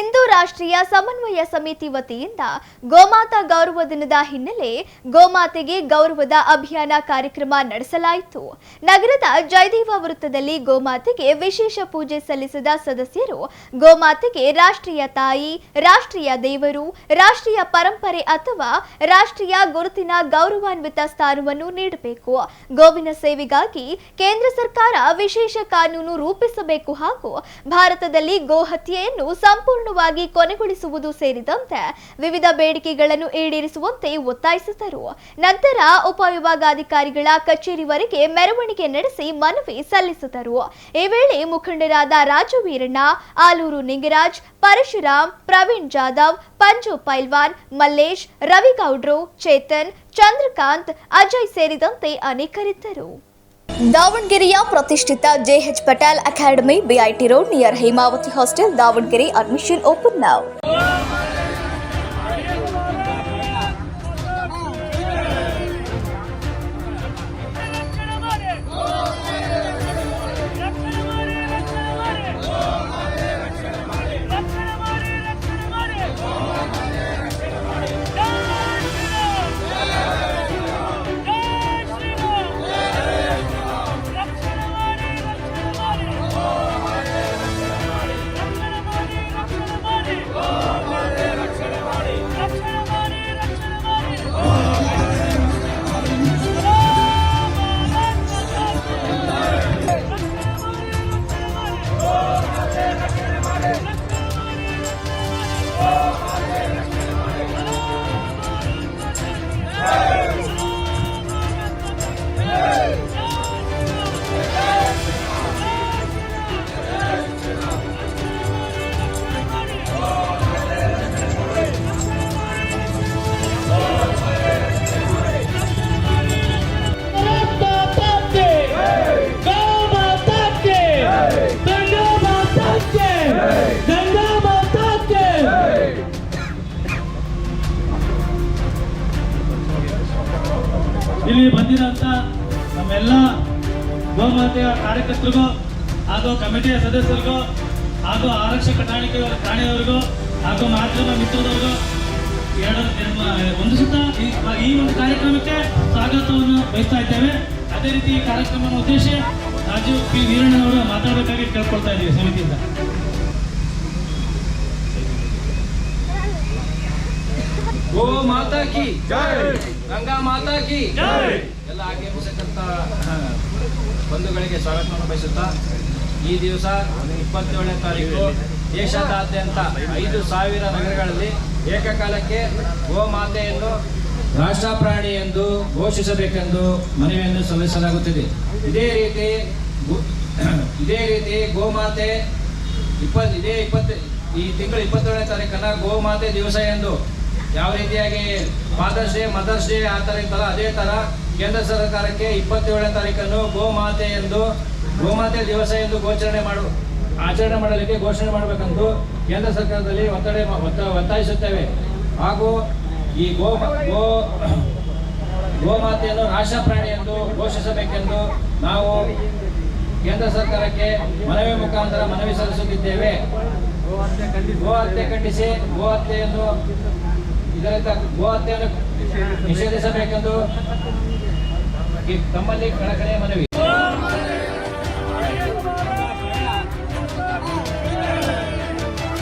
ಹಿಂದೂ ರಾಷ್ಟ್ರೀಯ ಸಮನ್ವಯ ಸಮಿತಿ ವತಿಯಿಂದ ಗೋಮಾತಾ ಗೌರವ ದಿನದ ಹಿನ್ನೆಲೆ ಗೋಮಾತೆಗೆ ಗೌರವದ ಅಭಿಯಾನ ಕಾರ್ಯಕ್ರಮ ನಡೆಸಲಾಯಿತು. ನಗರದ ಜಯದೇವ ವೃತ್ತದಲ್ಲಿ ಗೋಮಾತೆಗೆ ವಿಶೇಷ ಪೂಜೆ ಸಲ್ಲಿಸಿದ ಸದಸ್ಯರು ಗೋಮಾತೆಗೆ ರಾಷ್ಟ್ರೀಯ ತಾಯಿ, ರಾಷ್ಟ್ರೀಯ ದೇವರು, ರಾಷ್ಟ್ರೀಯ ಪರಂಪರೆ ಅಥವಾ ರಾಷ್ಟ್ರೀಯ ಗುರುತಿನ ಗೌರವಾನ್ವಿತ ಸ್ಥಾನವನ್ನು ನೀಡಬೇಕು. ಗೋವಿನ ಸೇವೆಗಾಗಿ ಕೇಂದ್ರ ಸರ್ಕಾರ ವಿಶೇಷ ಕಾನೂನು ರೂಪಿಸಬೇಕು ಹಾಗೂ ಭಾರತದಲ್ಲಿ ಗೋಹತ್ಯೆಯನ್ನು ಸಂಪೂರ್ಣವಾಗಿ ಕೊನೆಗೊಳಿಸುವುದು ಸೇರಿದಂತೆ ವಿವಿಧ ಬೇಡಿಕೆಗಳನ್ನು ಈಡೇರಿಸುವಂತೆ ಒತ್ತಾಯಿಸಿದರು. ನಂತರ ಉಪವಿಭಾಗಾಧಿಕಾರಿಗಳ ಕಚೇರಿವರೆಗೆ ಮೆರವಣಿಗೆ ನಡೆಸಿ ಮನವಿ ಸಲ್ಲಿಸಿದರು. ಈ ವೇಳೆ ಮುಖಂಡರಾದ ರಾಜು ವೀರಣ್ಣ, ಆಲೂರು ನಿಂಗರಾಜ್, ಪರಶುರಾಮ್, ಪ್ರವೀಣ್ ಜಾಧವ್, ಪಂಜು ಪೈಲ್ವಾನ್, ಮಲ್ಲೇಶ್, ರವಿಗೌಡ್ರು, ಚೇತನ್, ಚಂದ್ರಕಾಂತ್, ಅಜಯ್ ಸೇರಿದಂತೆ ಅನೇಕರಿದ್ದರು. ದಾವಣಗೆರೆಯ ಪ್ರತಿಷ್ಠಿತ JH Patel academy, BIT road near Hemavathi hostel, Davanagere. Admission open now. ಇಲ್ಲಿ ಬಂದಿರೋಂಥ ನಮ್ಮೆಲ್ಲ ಗೋಮಾತೆಯ ಕಾರ್ಯಕರ್ತರಿಗೂ ಹಾಗೂ ಕಮಿಟಿಯ ಸದಸ್ಯರಿಗೂ ಹಾಗೂ ಆರಕ್ಷಕ ಠಾಣೆಯವರಿಗೂ ಹಾಗೂ ಮಾಧ್ಯಮ ಮಿತ್ರದವರಿಗೂ ಒಂದು ಸುತ್ತ ಈ ಒಂದು ಕಾರ್ಯಕ್ರಮಕ್ಕೆ ಸ್ವಾಗತವನ್ನು ಬಯಸ್ತಾ ಇದ್ದೇವೆ. ಅದೇ ರೀತಿ ಈ ಕಾರ್ಯಕ್ರಮವನ್ನು ಉದ್ದೇಶಿಸಿ ರಾಜು ಪಿ ವೀರಣ್ಣನವರು ಮಾತಾಡಬೇಕಾಗಿ ಕೇಳ್ಕೊಳ್ತಾ ಇದ್ದೀವಿ ಸಮಿತಿಯಿಂದ. ಗೋ ಮಾತಾ ಕಿ ಜೈ, ಗಂಗಾ ಮಾತಾ ಕಿ ಜೈ. ಎಲ್ಲ ಆಗಮಿಸತಕ್ಕಂಥ ಬಂಧುಗಳಿಗೆ ಸ್ವಾಗತವನ್ನು ಬಯಸುತ್ತಾ, ಈ ದಿವಸ 27ನೇ ತಾರೀಕು ದೇಶದಾದ್ಯಂತ 5,000 ನಗರಗಳಲ್ಲಿ ಏಕಕಾಲಕ್ಕೆ ಗೋಮಾತೆಯನ್ನು ರಾಷ್ಟ್ರ ಪ್ರಾಣಿ ಎಂದು ಘೋಷಿಸಬೇಕೆಂದು ಮನವಿಯನ್ನು ಸಲ್ಲಿಸಲಾಗುತ್ತಿದೆ. ಇದೇ ರೀತಿ ಗೋಮಾತೆ ಈ ತಿಂಗಳ 27ನೇ ತಾರೀಕನ್ನ ಗೋಮಾತೆ ದಿವಸ ಎಂದು ಯಾವ ರೀತಿಯಾಗಿ ಫಾದರ್ಸ್ ಡೇ, ಮದರ್ಸ್ ಡೇ ಆ ಥರ ಇತ್ತಲ್ಲ, ಅದೇ ಥರ ಕೇಂದ್ರ ಸರ್ಕಾರಕ್ಕೆ 27ನೇ ತಾರೀಕನ್ನು ಗೋಮಾತೆ ದಿವಸ ಎಂದು ಆಚರಣೆ ಮಾಡಲಿಕ್ಕೆ ಘೋಷಣೆ ಮಾಡಬೇಕೆಂದು ಕೇಂದ್ರ ಸರ್ಕಾರದಲ್ಲಿ ಒತ್ತಾಯಿಸುತ್ತೇವೆ. ಹಾಗೂ ಈ ಗೋಮಾತೆಯನ್ನು ರಾಷ್ಟ್ರ ಪ್ರಾಣಿ ಎಂದು ಘೋಷಿಸಬೇಕೆಂದು ನಾವು ಕೇಂದ್ರ ಸರ್ಕಾರಕ್ಕೆ ಮನವಿ ಸಲ್ಲಿಸುತ್ತಿದ್ದೇವೆ. ಗೋಹತ್ಯೆ ಖಂಡಿಸಿ ಗೋಹತ್ಯೆಯನ್ನು ನಿಷೇಧಿಸಬೇಕೆಂದು ತಮ್ಮಲ್ಲಿ ಕಳಕಳಿಯ ಮನವಿ.